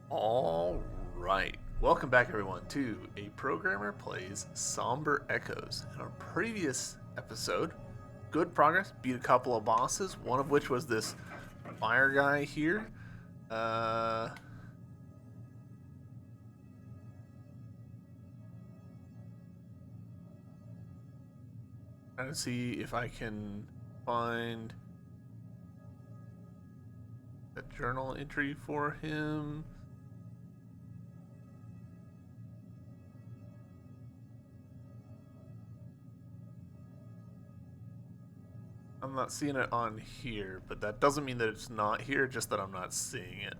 All right. Welcome back, everyone, to A Programmer Plays Somber Echoes. In our previous episode, good progress, beat a couple of bosses, one of which was this fire guy here. Trying to see if I can find a journal entry for him. I'm not seeing it on here, but that doesn't mean that it's not here, just that I'm not seeing it.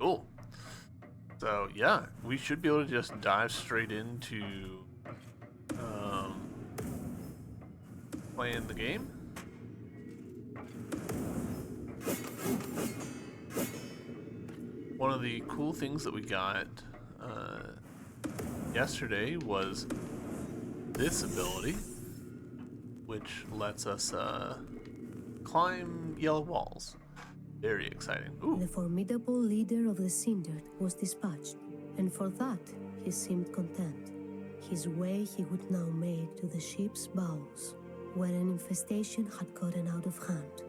Cool. So yeah, we should be able to just dive straight into playing the game. One of the cool things that we got yesterday was this ability, which lets us climb yellow walls. Very exciting. Ooh. The formidable leader of the Cinder was dispatched, and for that he seemed content. His way he would now make to the ship's bows, where an infestation had gotten out of hand.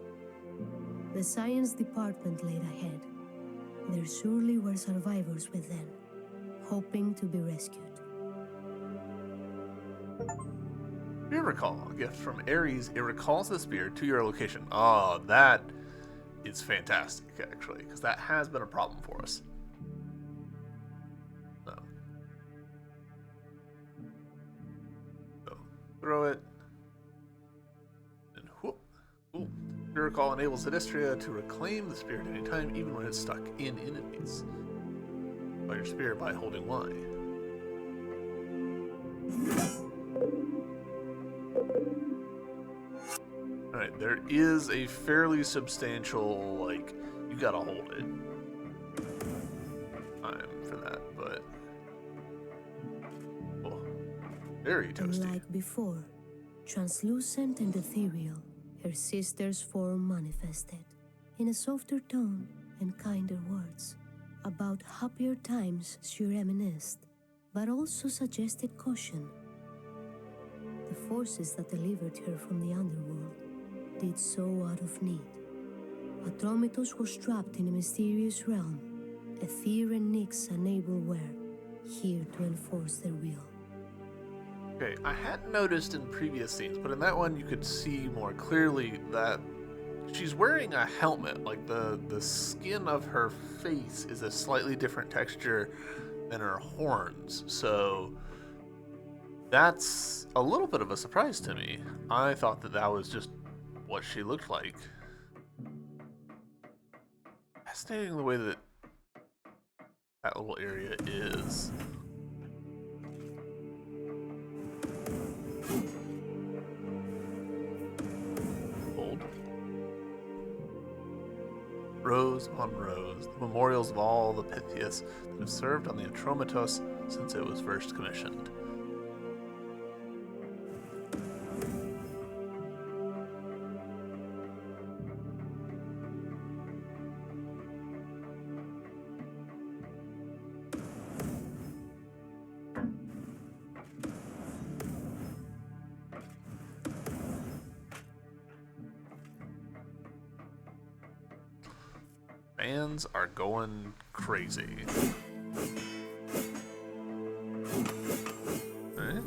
The science department laid ahead. There surely were survivors within, hoping to be rescued. You recall a gift from Ares. It recalls the spear to your location. Oh, that is fantastic, actually, because that has been a problem for us. So throw it, and whoop. Ooh. Your recall enables Sedistria to reclaim the spear at any time, even when it's stuck in enemies. By your spear by holding Y. Alright, there is a fairly substantial, like, you gotta hold it time for that, but oh, very toasty. Like before, translucent and ethereal, her sister's form manifested, in a softer tone and kinder words. About happier times she reminisced, but also suggested caution. The forces that delivered her from the underworld did so out of need. Atromitos was trapped in a mysterious realm. Ether and Nyx unable were here to enforce their will. Okay, I hadn't noticed in previous scenes, but in that one you could see more clearly that she's wearing a helmet. Like the skin of her face is a slightly different texture than her horns. So that's a little bit of a surprise to me. I thought that that was just what she looked like. Fascinating the way that that little area is. Old. Rows on rows, the memorials of all the Pythias that have served on the Atromitos since it was first commissioned. Fans are going crazy. Alright.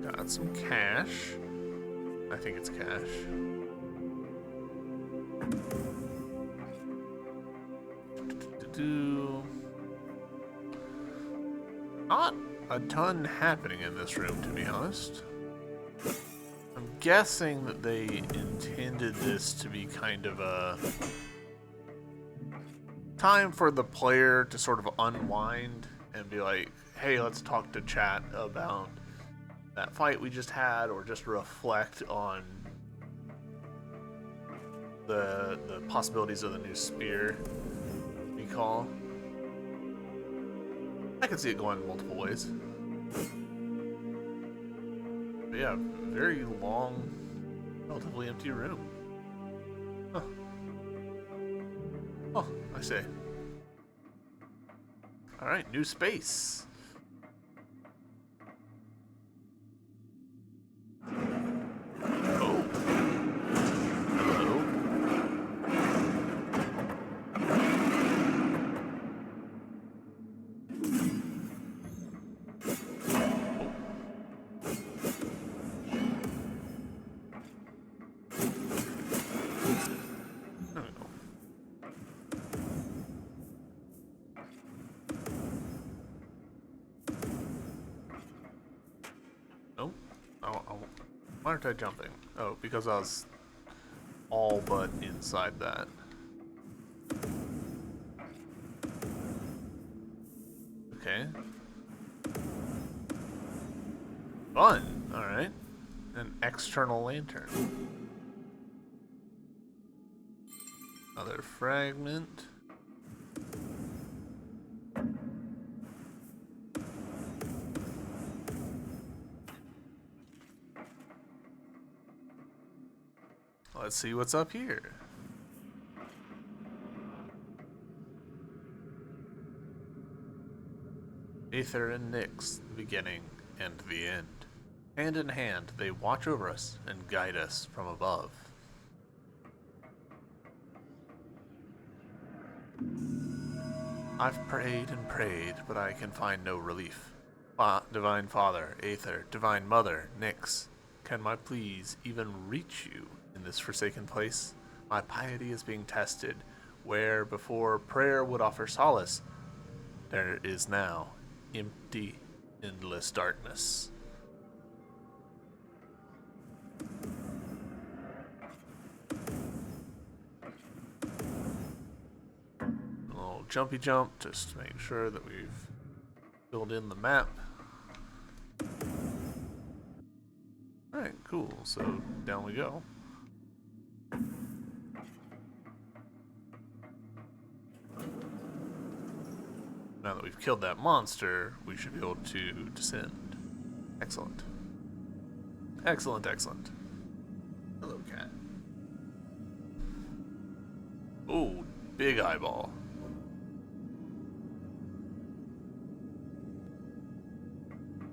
Got some cash. I think it's cash. Not a ton happening in this room, to be honest. I'm guessing that they intended this to be kind of a time for the player to sort of unwind and be like, hey, let's talk to chat about that fight we just had, or just reflect on the possibilities of the new spear recall. I can see it going multiple ways. But yeah, very long, relatively empty room. Huh. Oh, I see. Alright, new space. Oh. Hello. There we go. Nope. Why aren't I jumping? Oh, because I was all but inside that. Okay. Fun. Alright. An external lantern. Another fragment. Let's see what's up here. Aether and Nyx, the beginning and the end. Hand in hand, they watch over us and guide us from above. I've prayed and prayed, but I can find no relief. Divine Father, Aether, Divine Mother, Nyx, can my pleas even reach you in this forsaken place? My piety is being tested, where before prayer would offer solace, there is now empty, endless darkness. A little jumpy jump just to make sure that we've filled in the map. Alright, cool. So down we go. Now that we've killed that monster, we should be able to descend. Excellent. Excellent, excellent. Hello, cat. Oh, big eyeball.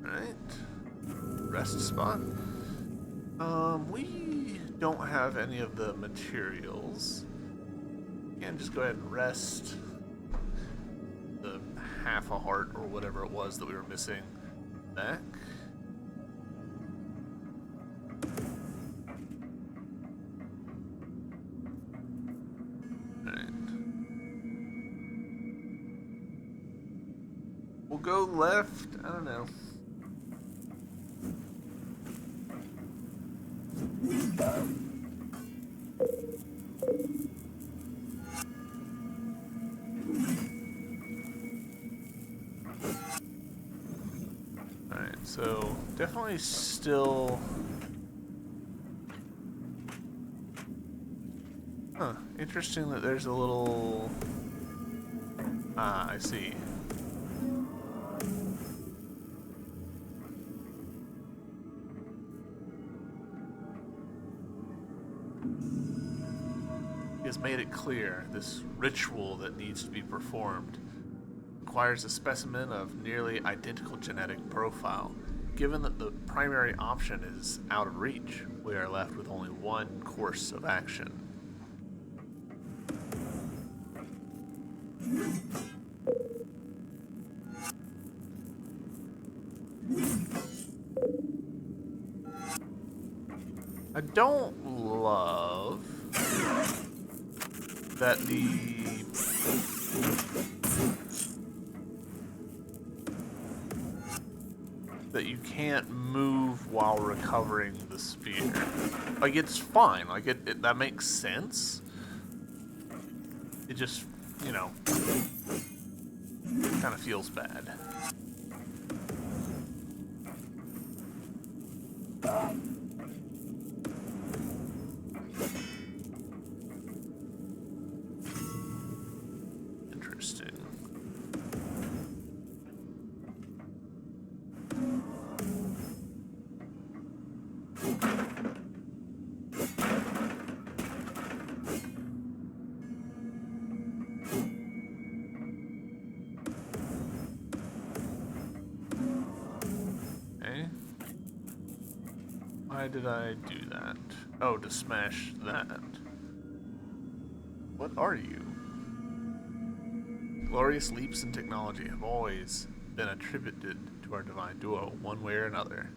Alright. Rest spot. We don't have any of the materials. Can just go ahead and rest the half a heart or whatever it was that we were missing back. Alright. We'll go left. I don't know. Alright, so definitely still... Huh, interesting that there's a little... Ah, I see. He has made it clear this ritual that needs to be performed requires a specimen of nearly identical genetic profile. Given that the primary option is out of reach, we are left with only one course of action. I don't love that you can't move while recovering the spear. Like, it's fine. Like, that makes sense. It just, you know, kind of feels bad. Interesting. Why did I do that? Oh, to smash that. What are you? Glorious leaps in technology have always been attributed to our divine duo, one way or another.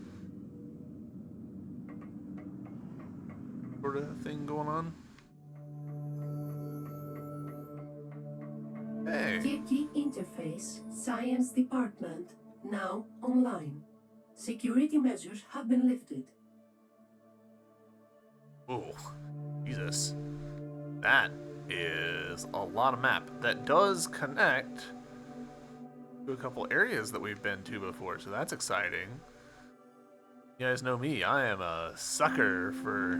Sort of thing going on. Hey. Key interface, Science Department, now online. Security measures have been lifted. Oh, Jesus. That is a lot of map. That does connect to a couple areas that we've been to before, so that's exciting. You guys know me, I am a sucker for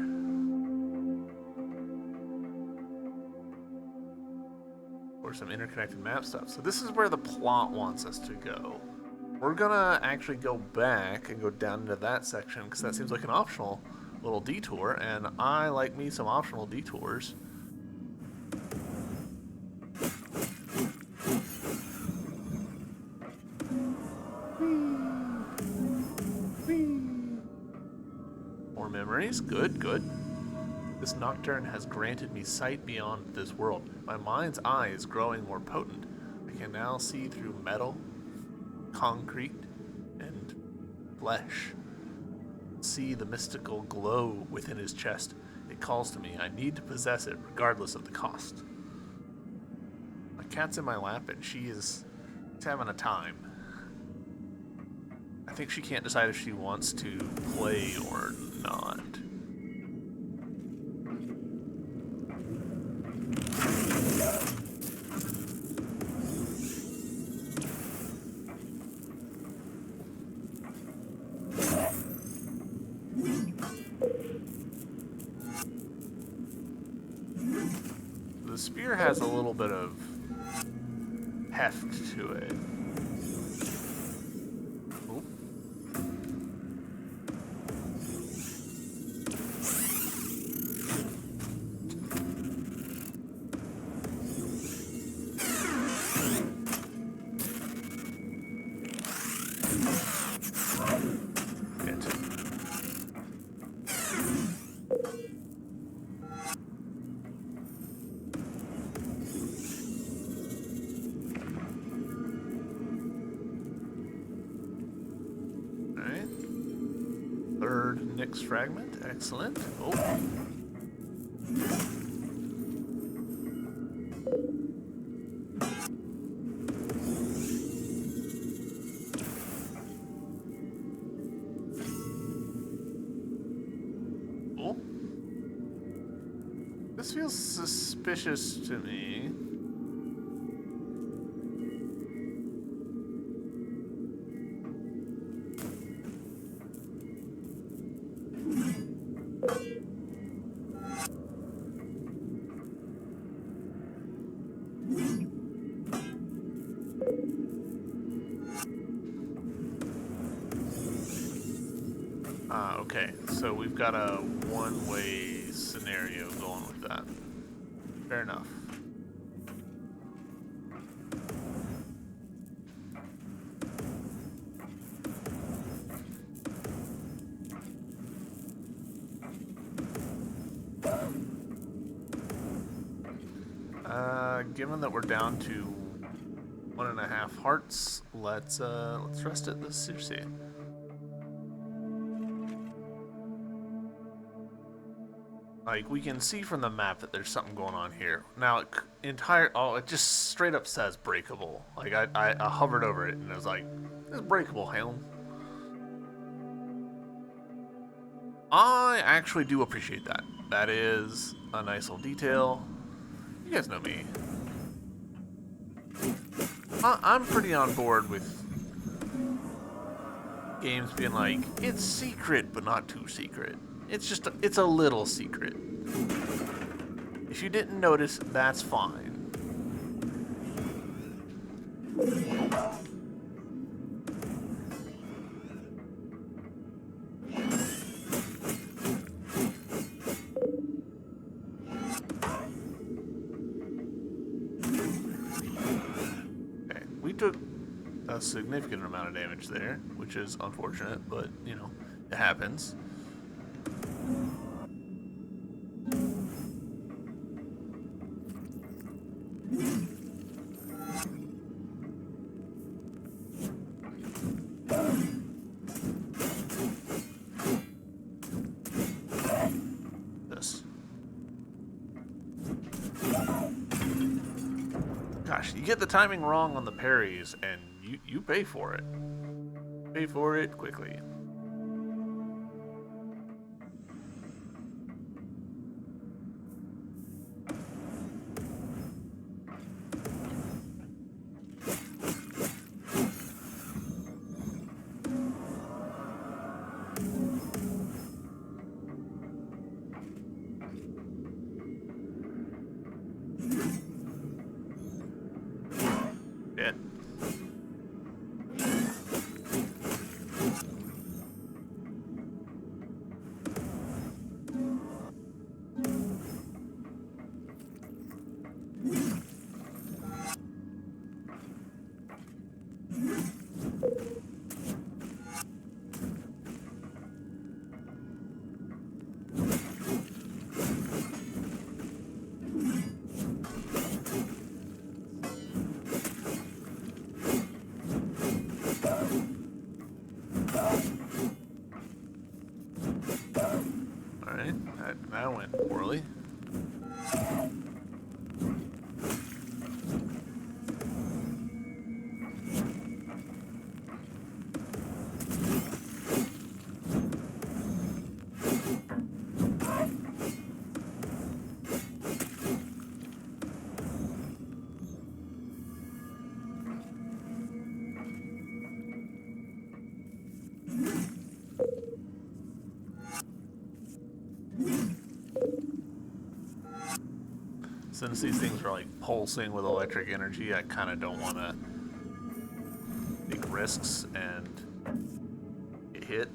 some interconnected map stuff. So this is where the plot wants us to go. We're gonna actually go back and go down into that section because that seems like an optional little detour, and I like me some optional detours. More memories, good, good. This nocturne has granted me sight beyond this world. My mind's eye is growing more potent. I can now see through metal, concrete, and flesh. See the mystical glow within his chest. It calls to me. I need to possess it, regardless of the cost. My cat's in my lap, and she's having a time. I think she can't decide if she wants to play or not. The spear has a little bit of heft to it. Oop. Third Nyx fragment, excellent. Oh. Oh. This feels suspicious to me. Okay, so we've got a one-way scenario going with that. Fair enough. Given that we're down to 1.5 hearts, let's rest at the Circe. Like, we can see from the map that there's something going on here. Now, it just straight up says breakable. Like, I hovered over it and it was like, it's breakable, helm. I actually do appreciate that. That is a nice little detail. You guys know me. I'm pretty on board with games being like, it's secret, but not too secret. It's a little secret. If you didn't notice, that's fine. Okay, we took a significant amount of damage there, which is unfortunate, but, you know, it happens. Gosh, you get the timing wrong on the parries, and you pay for it. Pay for it quickly. Yeah. Alright, that went poorly. Since these things are like pulsing with electric energy, I kind of don't want to take risks and get hit.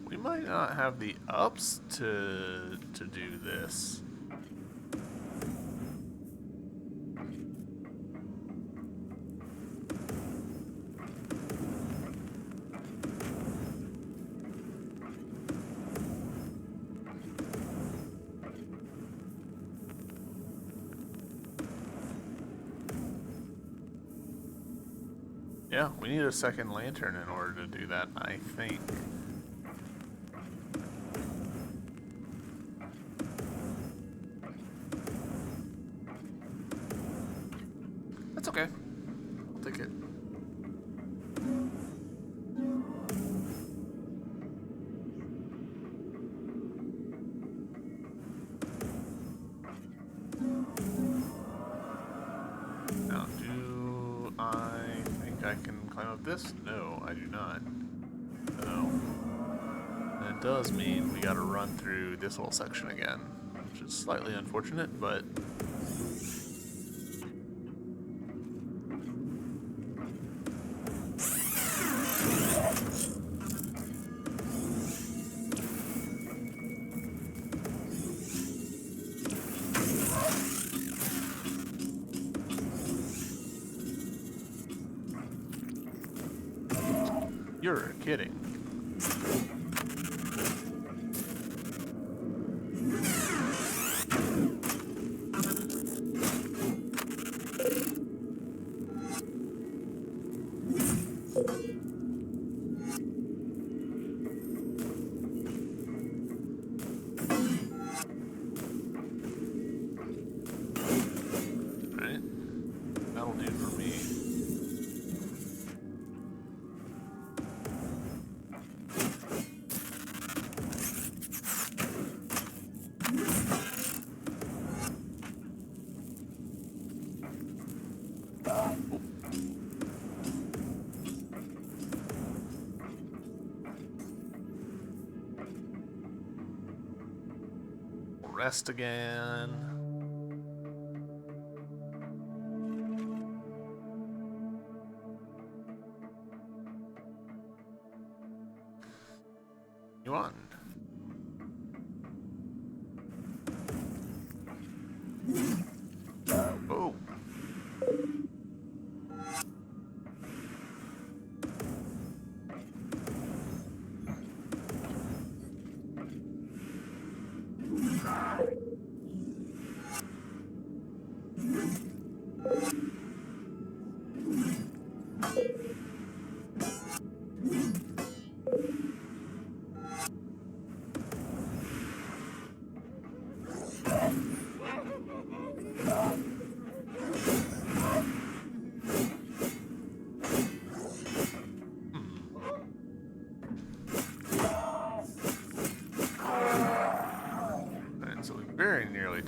We might not have the ups to do this. Yeah, we need a second lantern in order to do that, I think. That's okay. I'll take it. Now, do I think I can climb up this? No, I do not. So, that does mean we gotta run through this whole section again, which is slightly unfortunate, but you're kidding. Right? That'll do for me. Rest again. You on? Oh.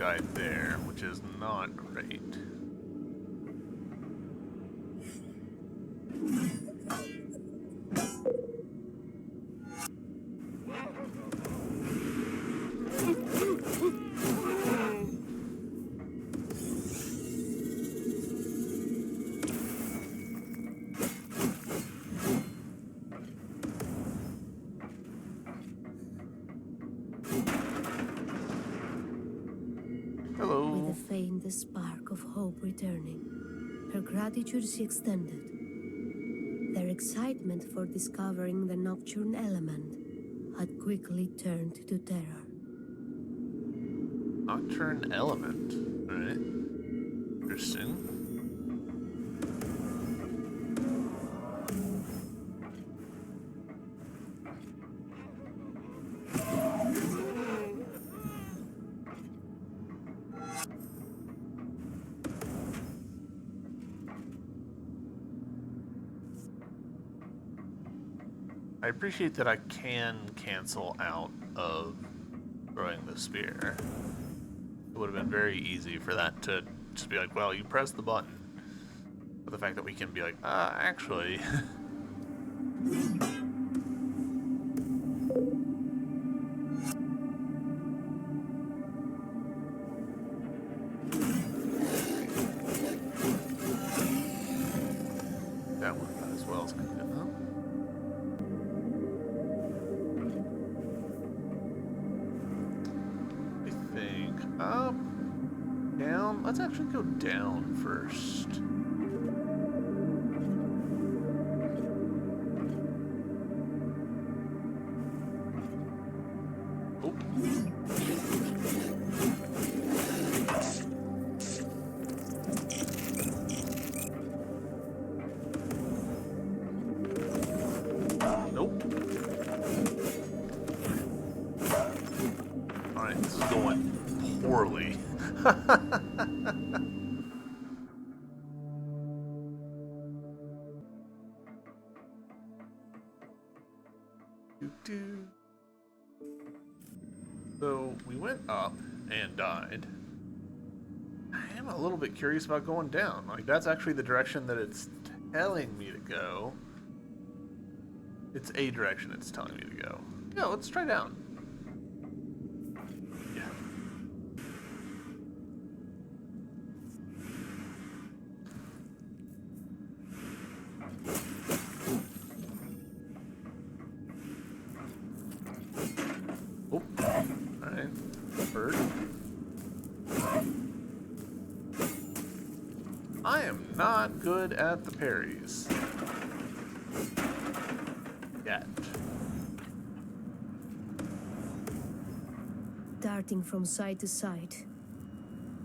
guy there, which is not great. With a faint spark of hope returning, her gratitude she extended. Their excitement for discovering the nocturne element had quickly turned to terror. Nocturne element, right? Interesting. I appreciate that I can cancel out of throwing the spear. It would have been very easy for that to just be like, well, you press the button. But the fact that we can be like, actually. That one might as well as clean it up. I think up, down. Let's actually go down first. Nope. Alright, this is going poorly. So we went up and died. I am a little bit curious about going down. Like, that's actually the direction that it's telling me to go. It's a direction it's telling me to go. Yeah, let's try down. Yeah. Oh, alright. Bird. I am not good at the parries. Yet. Darting from side to side,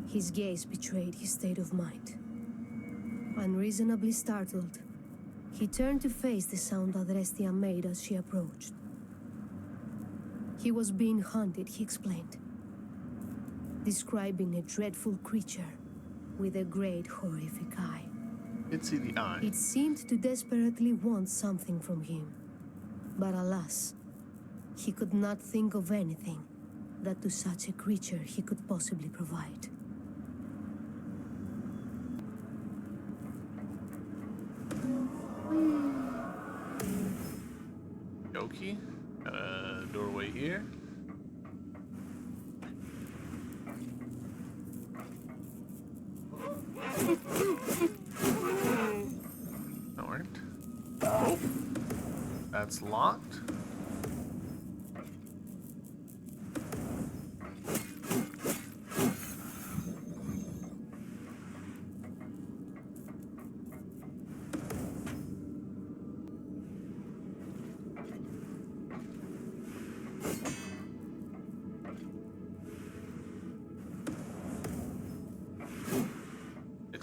his gaze betrayed his state of mind. Unreasonably startled, he turned to face the sound Adrestia made as she approached. He was being hunted, he explained, describing a dreadful creature with a great horrific eye. Did see the eye. It seemed to desperately want something from him, but alas, he could not think of anything that to such a creature he could possibly provide. Yoki, got a doorway here. That worked. Oh, that's locked.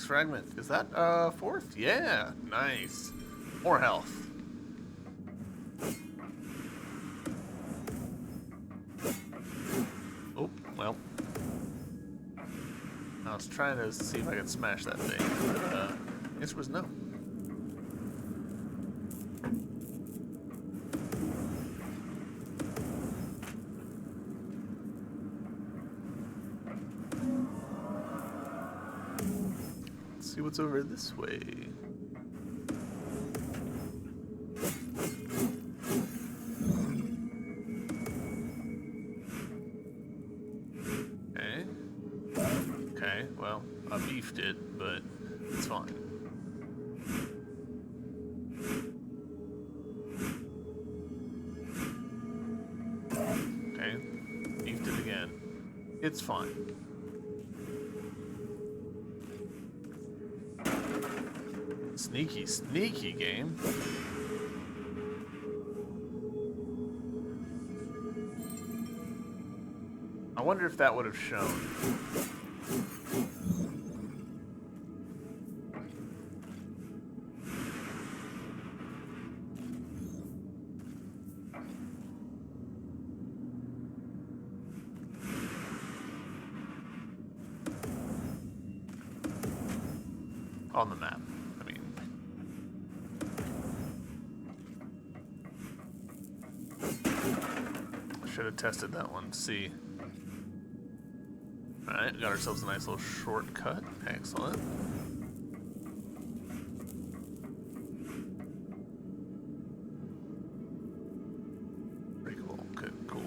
Fragment. Is that fourth? Yeah, nice. More health. Oh, well. I was trying to see if I could smash that thing, but answer was no. see what's over this way. Okay. Okay, well, I beefed it, but it's fine. Okay, beefed it again. It's fine. Sneaky, sneaky game. I wonder if that would have shown. On the map, I mean. Should have tested that one, see. Alright, got ourselves a nice little shortcut. Excellent. Pretty cool. Good, cool.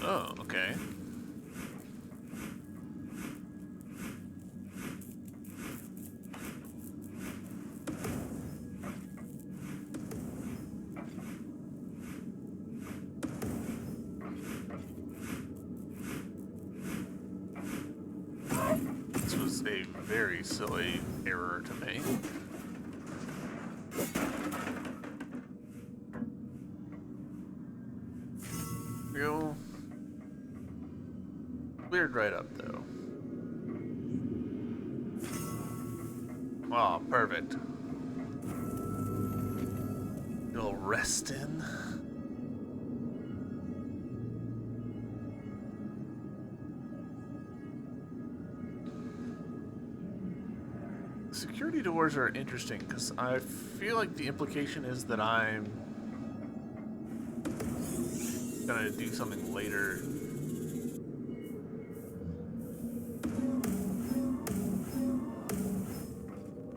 Oh, okay. This was a very silly error to make. Go. Cleared right up, though. Oh, perfect. Little rest in. Security doors are interesting because I feel like the implication is that I'm gonna do something later.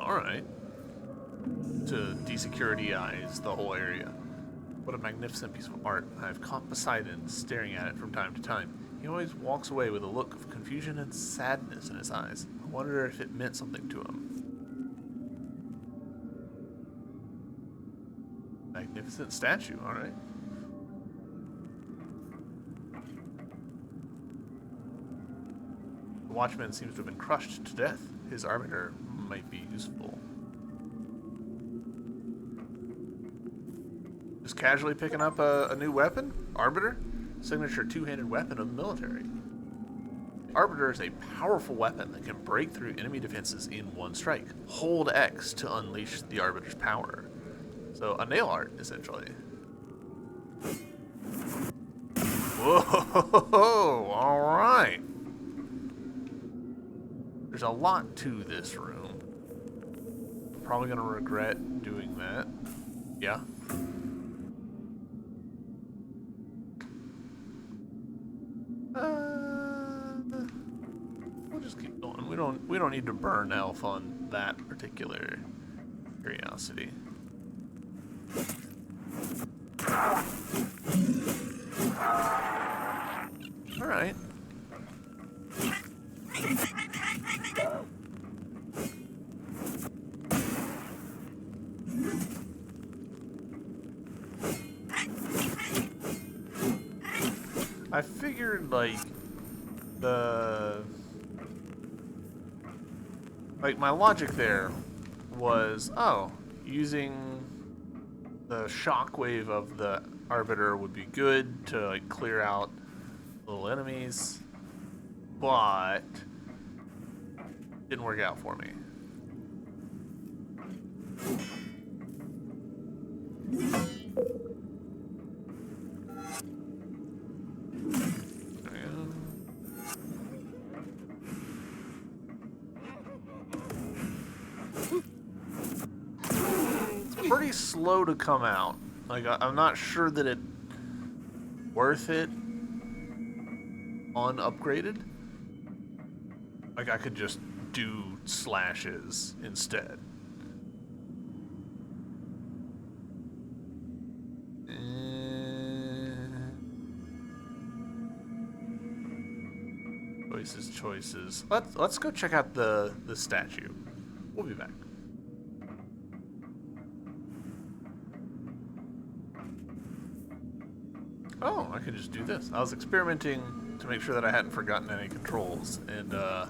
Alright. To desecurity-ize the whole area. What a magnificent piece of art. I've caught Poseidon staring at it from time to time. He always walks away with a look of confusion and sadness in his eyes. I wonder if it meant something to him. Magnificent statue, alright. The watchman seems to have been crushed to death. His arbiter might be useful. Just casually picking up a new weapon? Arbiter? Signature two-handed weapon of the military. The Arbiter is a powerful weapon that can break through enemy defenses in one strike. Hold X to unleash the Arbiter's power. So, a nail art, essentially. Whoa! Alright. There's a lot to this room. Probably gonna regret doing that. Yeah. We'll just keep going. We don't need to burn Elf on that particular curiosity. All right. I figured, like, my logic there was, oh, using the shockwave of the Arbiter would be good to, like, clear out little enemies, but didn't work out for me. Pretty slow to come out. Like, I'm not sure that it's worth it unupgraded. Like, I could just do slashes instead. Choices. Let's go check out the statue. We'll be back. Oh, I can just do this. I was experimenting to make sure that I hadn't forgotten any controls, and alright,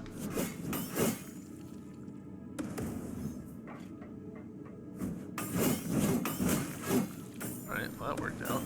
well, that worked out.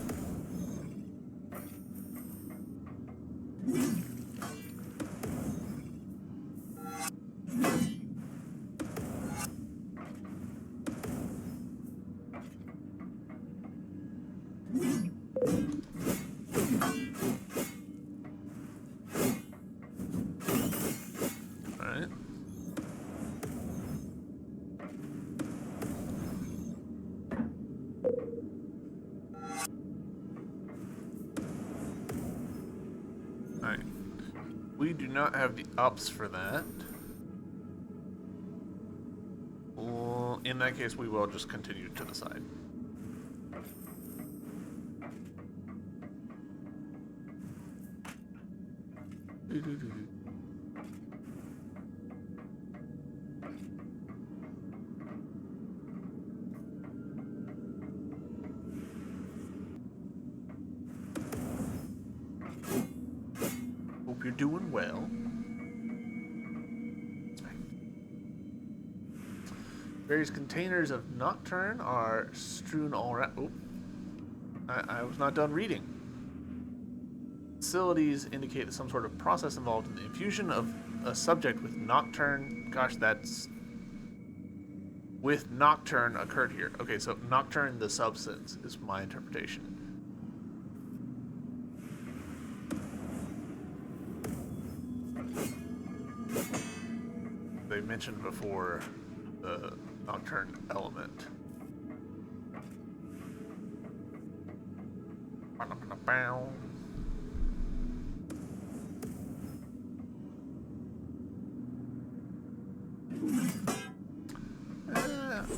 Alright. We do not have the ups for that. Well, in that case, we will just continue to the side. Hope you're doing well. Various containers of Nocturne are strewn all around. Oh, I was not done reading. Facilities indicate that some sort of process involved in the infusion of a subject with Nocturne. Gosh, that's... With Nocturne occurred here. Okay, so Nocturne, the substance, is my interpretation. They mentioned before the Nocturne element.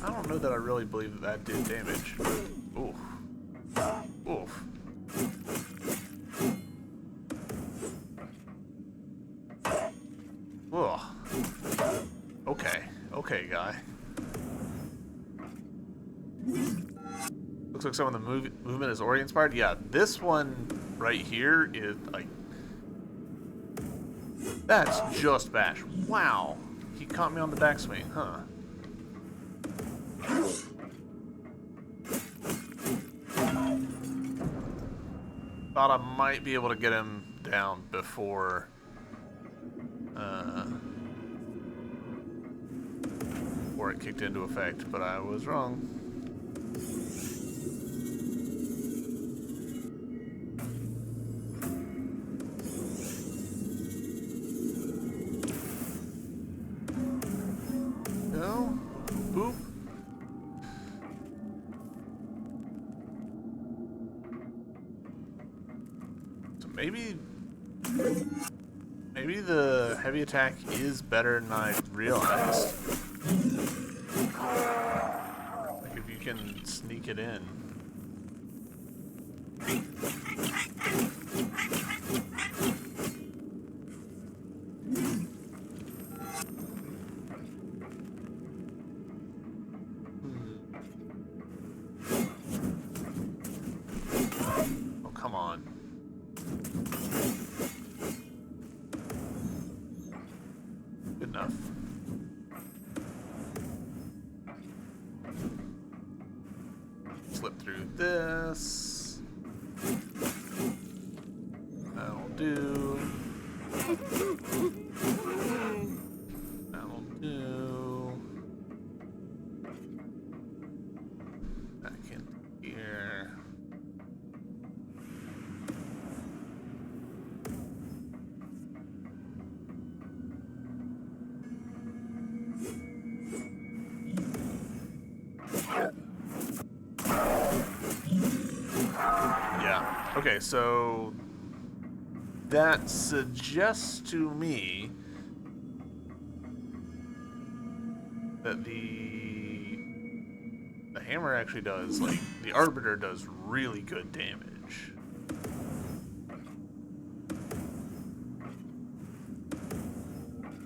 I don't know that I really believe that did damage. Oof. Oof. Ugh. Okay. Okay, guy. Looks like some of the movement is Ori inspired. Yeah, this one right here is like... That's just Bash. Wow. He caught me on the backswing, huh? Thought I might be able to get him down before it kicked into effect, but I was wrong. No? Boop. So maybe the heavy attack is better than I realized. Like if you can sneak it in. Oh, come on. Good enough. Slip through this. That'll do. That'll do. Back in here. Okay, so that suggests to me that the hammer actually does, like, the Arbiter does really good damage.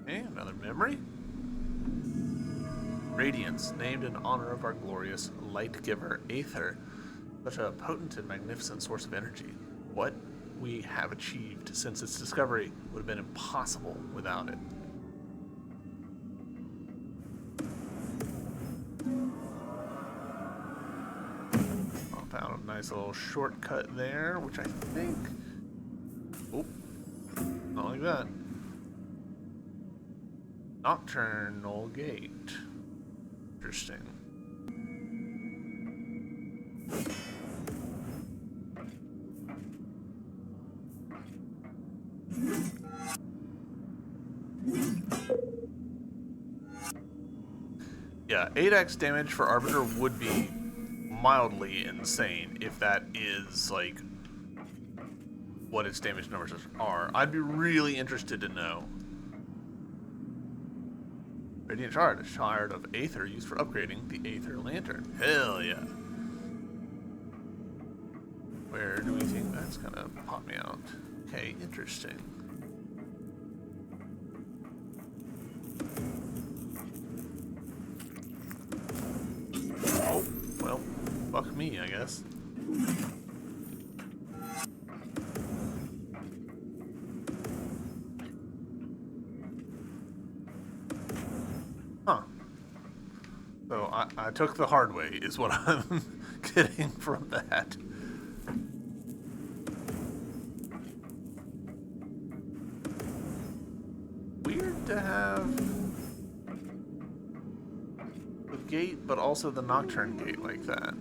Okay, another memory. Radiance, named in honor of our glorious light giver, Aether. Such a potent and magnificent source of energy. What we have achieved since its discovery would have been impossible without it. I found a nice little shortcut there, which I think... Oh, not like that. Nocturnal gate. Interesting. Yeah, 8x damage for Arbiter would be mildly insane if that is, like, what its damage numbers are. I'd be really interested to know. Radiant Shard, a shard of Aether used for upgrading the Aether Lantern. Hell yeah. Where do we think that's gonna pop me out? Okay, interesting. Oh, well, fuck me, I guess. Huh. So I took the hard way, is what I'm getting from that. Weird to have the gate, but also the Nocturne gate like that.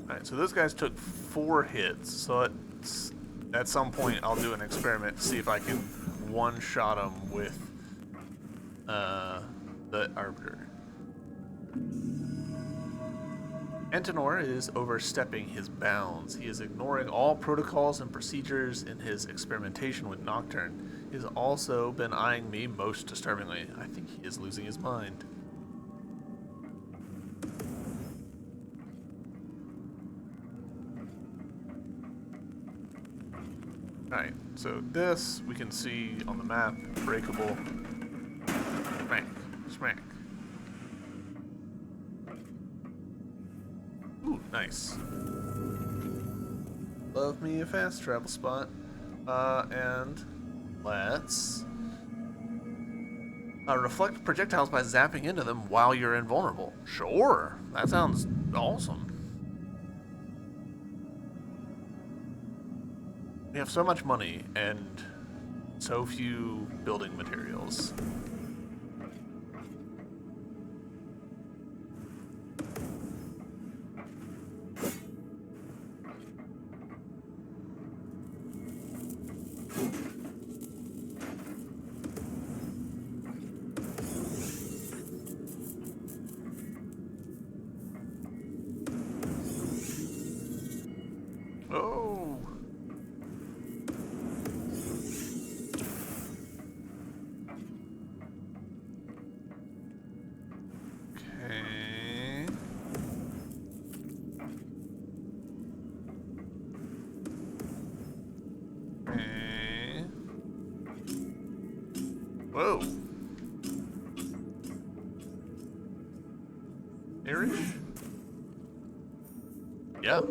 Alright, so those guys took 4 hits, so at some point I'll do an experiment to see if I can one-shot them with the Arbiter. Antenor is overstepping his bounds. He is ignoring all protocols and procedures in his experimentation with Nocturne. He has also been eyeing me most disturbingly. I think he is losing his mind. Alright, so this we can see on the map, breakable. Smack, smack. Ooh, nice. Love me a fast travel spot. And let's reflect projectiles by zapping into them while you're invulnerable. Sure, that sounds awesome. We have so much money and so few building materials. Oh! Okay. Okay. Whoa. Irish? Yeah.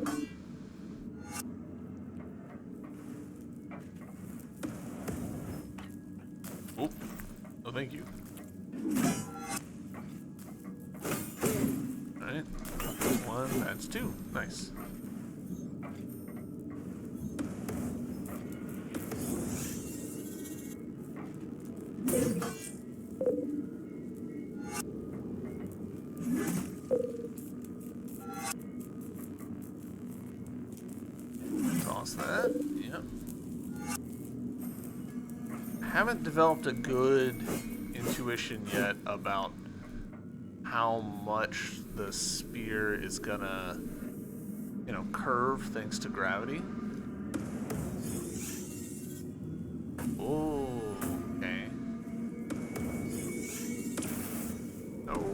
Oh, no thank you. Alright, that's 1, that's 2. Nice. Toss that, yep. Haven't developed a good intuition yet about how much the spear is gonna, you know, curve thanks to gravity. Oh, okay. Oh.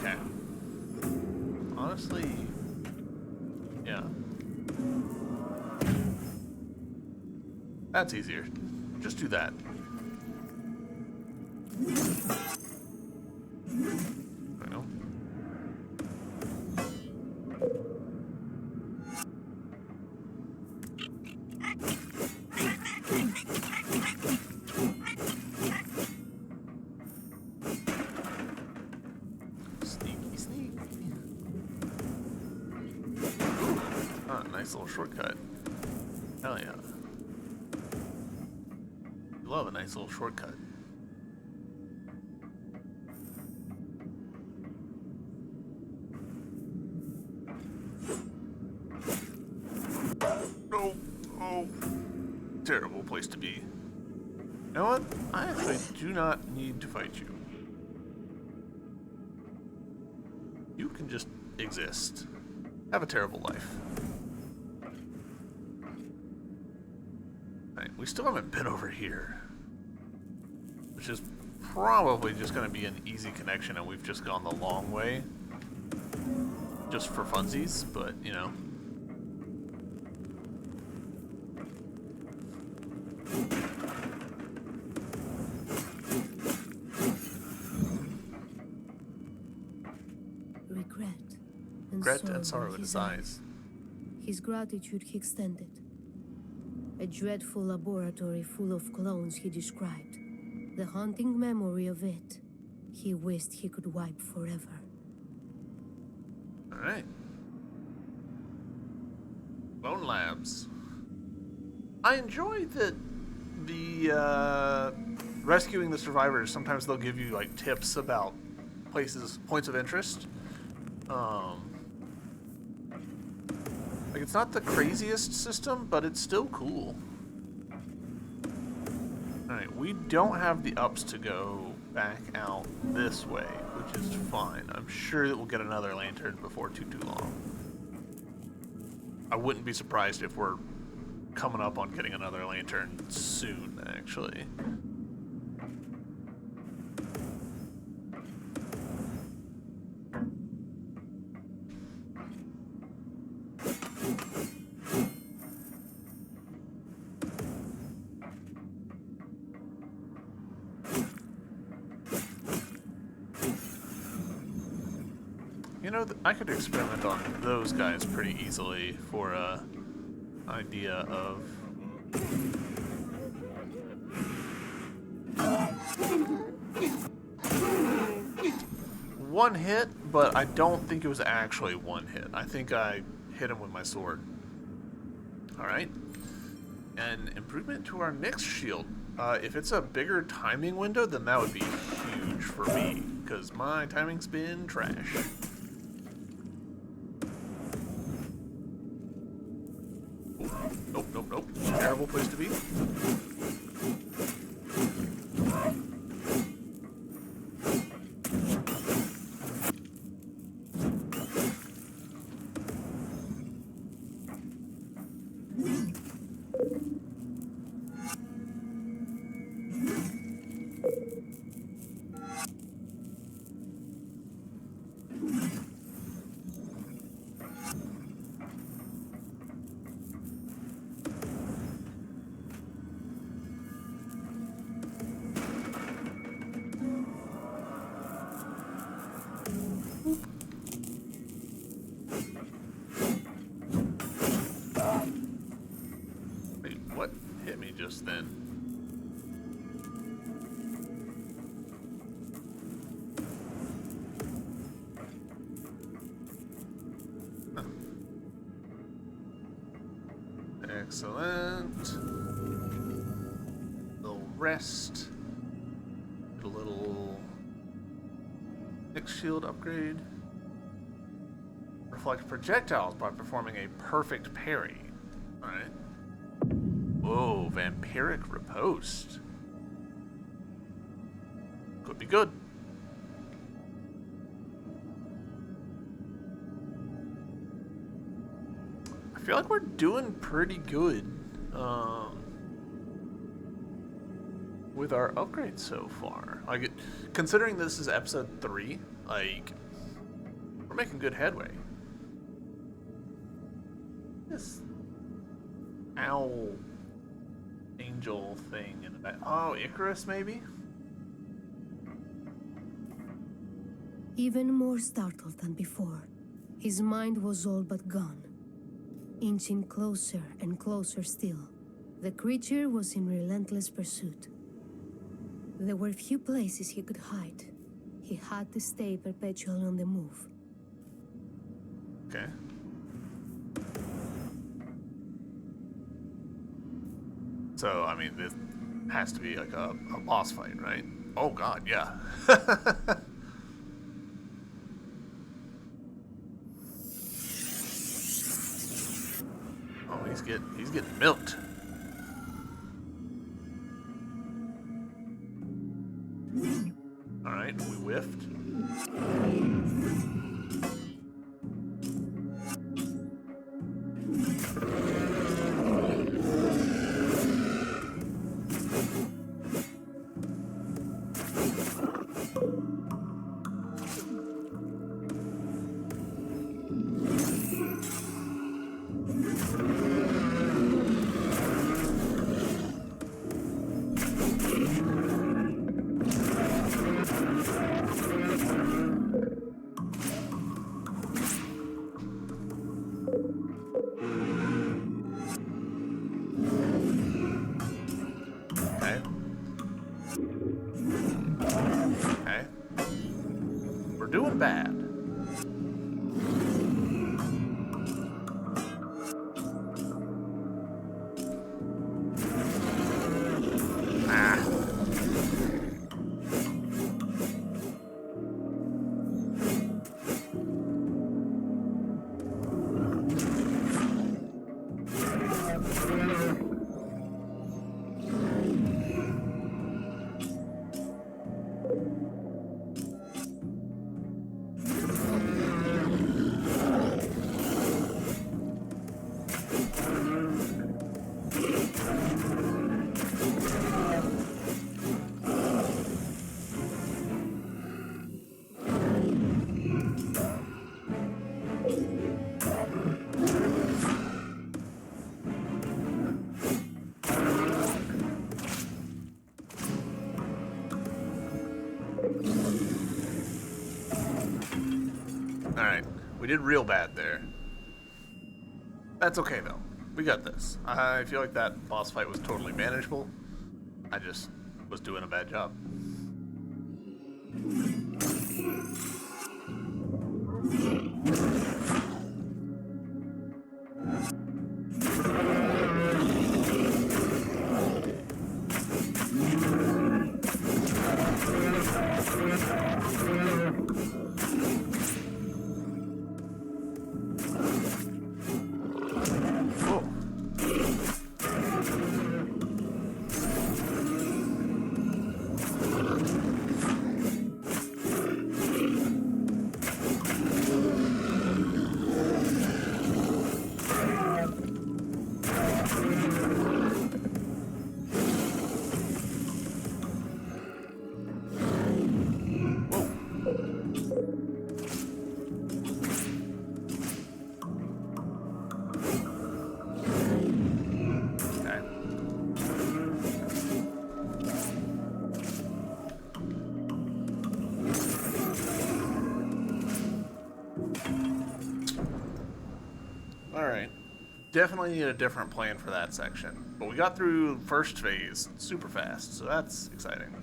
Okay. Honestly, yeah. That's easier. Just do that. I know. Sneaky, sneaky. Ooh, ah, nice little shortcut. Hell yeah. Love a nice little shortcut. Oh, oh. Terrible place to be. You know what? I actually do not need to fight you. You can just exist. Have a terrible life. Right, we still haven't been over here. Which is probably just going to be an easy connection, and we've just gone the long way. Just for funsies, but, you know. Regret And sorrow in his eyes. His gratitude he extended. A dreadful laboratory full of clones he described. The haunting memory of it, he wished he could wipe forever. Alright. Clone Labs. I enjoy that the rescuing the survivors, sometimes they'll give you like tips about places, points of interest. Like, it's not the craziest system, but it's still cool. Alright, we don't have the ups to go back out this way, which is fine. I'm sure that we'll get another lantern before too long. I wouldn't be surprised if we're coming up on getting another lantern soon, actually. You know, I could experiment on those guys pretty easily for a idea of... one hit, but I don't think it was actually one hit. I think I hit him with my sword. Alright. An improvement to our next shield. If it's a bigger timing window, then that would be huge for me, because my timing's been trash. Nope, nope, nope. Terrible place to be. Wait, what hit me just then? Huh. Excellent. Little rest. Get a little next shield upgrade. Reflect projectiles by performing a perfect parry. Alright. Whoa, vampiric riposte. Could be good. feel like we're doing pretty good with our upgrades so far. Like, considering this is episode 3, like, we're making good headway. This owl angel thing in the back. Oh, Icarus, maybe? Even more startled than before, his mind was all but gone. Inching closer and closer still, the creature was in relentless pursuit. There were few places he could hide. He had to stay perpetually on the move. Okay. So, I mean, this has to be like a boss fight, right? Oh god, yeah. Oh, he's getting milked. All right, we whiffed. Okay. We're doing bad. Ah. Alright, we did real bad there. That's okay though. We got this. I feel like that boss fight was totally manageable. I just was doing a bad job. Alright. Definitely need a different plan for that section. But we got through first phase super fast, so that's exciting.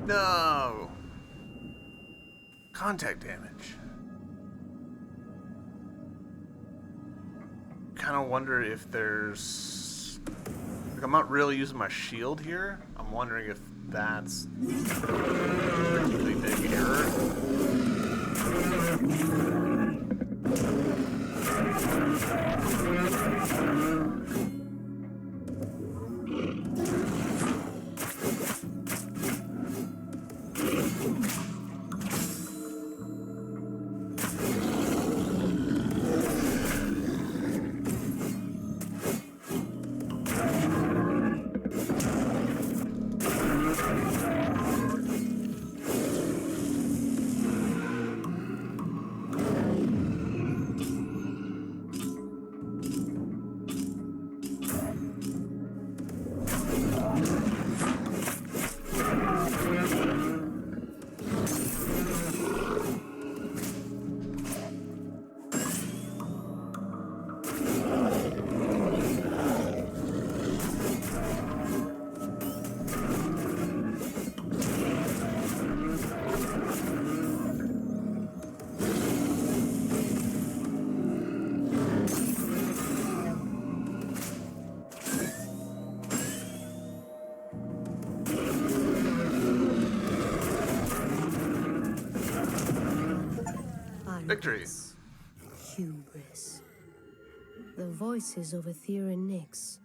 No! Contact damage. Kind of wonder if there's... Like, I'm not really using my shield here. I'm wondering if that's a particularly big error. Victory. Arrogance, hubris. The voices of Aether and Nyx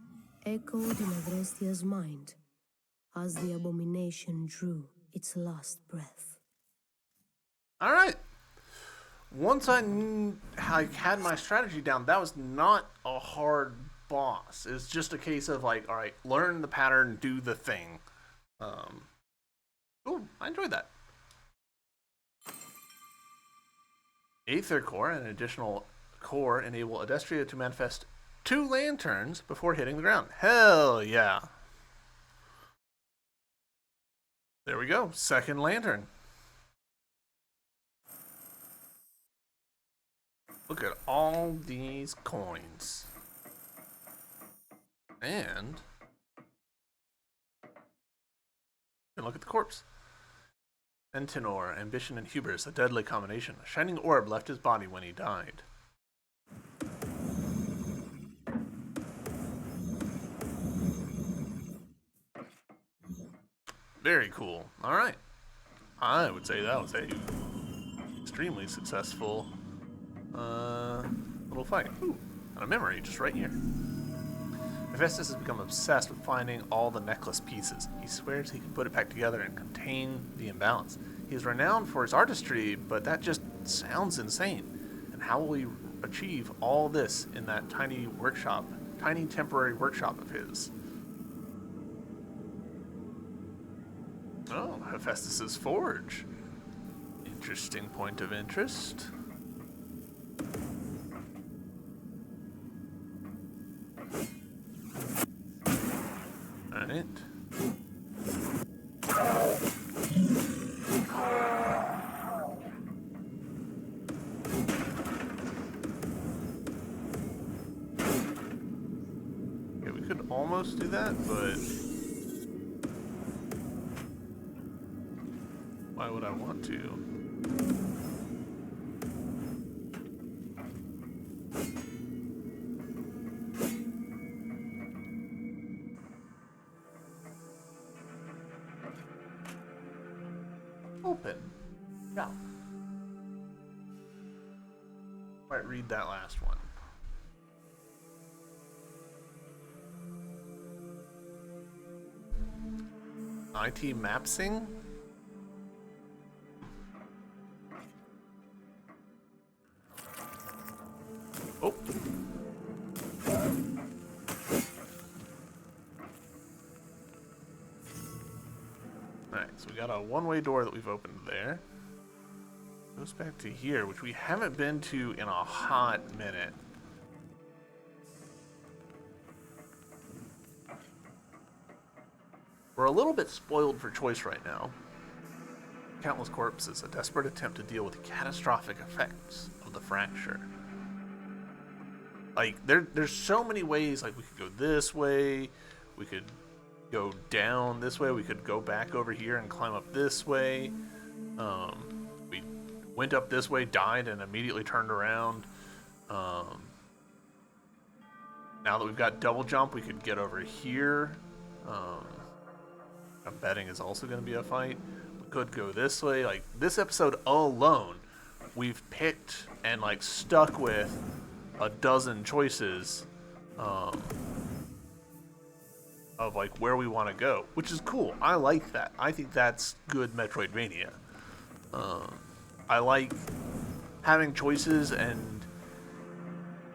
echoed in Agrestia's mind as the abomination drew its last breath. All right. Once I had my strategy down, that was not a hard boss. It's just a case of like, all right, learn the pattern, do the thing. Oh, I enjoyed that. Aether Core and an additional core enable Adestria to manifest 2 lanterns before hitting the ground. Hell yeah. There we go. Second lantern. Look at all these coins. And look at the corpse. Entinor, ambition and hubris, a deadly combination. A shining orb left his body when he died. Very cool. Alright. I would say that was a extremely successful little fight. Ooh, and a memory just right here. Hephaestus has become obsessed with finding all the necklace pieces. He swears he can put it back together and contain the imbalance. He is renowned for his artistry, but that just sounds insane. And how will he achieve all this in that tiny workshop, tiny temporary workshop of his? Oh, Hephaestus's forge. Interesting point of interest. Alright. Okay, we could almost do that, but why would I want to? Open. Yeah. Might read that last one. IT Mapsing? Oh. Alright, so we got a one-way door that we've opened there. Goes back to here, which we haven't been to in a hot minute. We're a little bit spoiled for choice right now. Countless corpses, a desperate attempt to deal with the catastrophic effects of the fracture. Like, there's so many ways, like, we could go this way, we could go down this way. We could go back over here and climb up this way. We went up this way, died, and immediately turned around. Now that we've got double jump, we could get over here. I'm betting is also going to be a fight. We could go this way. Like, this episode alone, we've picked and, like, stuck with a dozen choices of, like, where we want to go, which is cool. I like that. I think that's good Metroidvania. I like having choices, and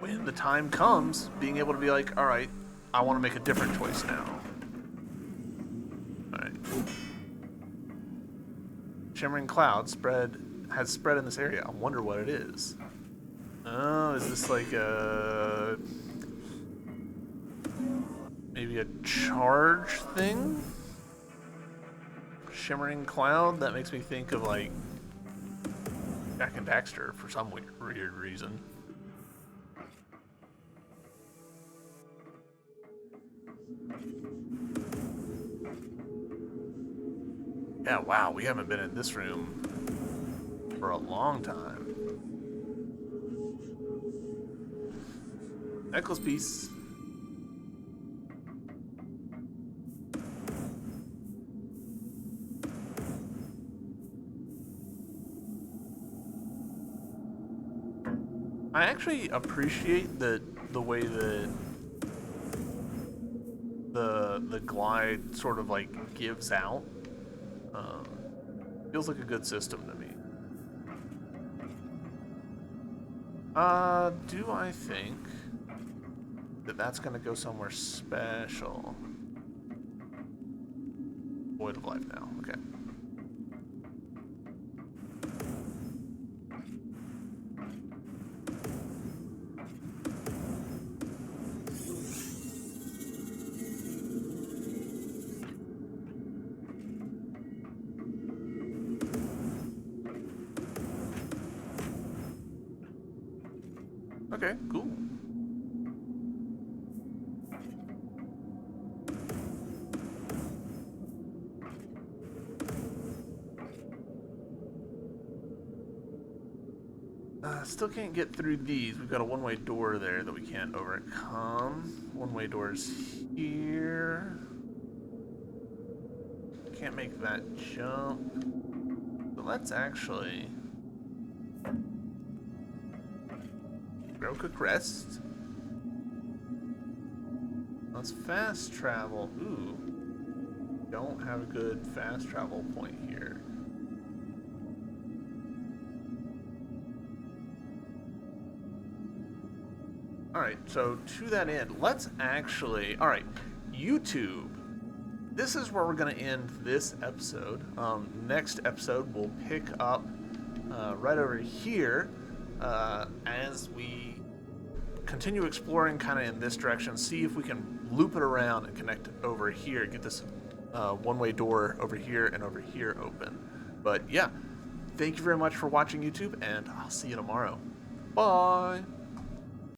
when the time comes, being able to be like, all right, I want to make a different choice now. All right. Shimmering cloud has spread in this area. I wonder what it is. Oh, is this like a... maybe a charge thing? Shimmering cloud? That makes me think of, like, Jak and Daxter for some weird reason. Yeah, wow, we haven't been in this room for a long time. Necklace piece. I actually appreciate the way that the glide sort of like gives out. Feels like a good system to me. Do I think that that's gonna go somewhere special? Void of life now. Okay. Okay, cool. Still can't get through these. We've got a one-way door there that we can't overcome. One-way doors here. Can't make that jump. So let's actually... Broke a crest. Let's fast travel. Ooh. Don't have a good fast travel point here. Alright, so to that end, let's actually... Alright, YouTube. This is where we're going to end this episode. Next episode, we'll pick up right over here as we continue exploring kind of in this direction, see if we can loop it around and connect over here, get this one-way door over here and over here open. But yeah, thank you very much for watching, YouTube, and I'll see you tomorrow. Bye!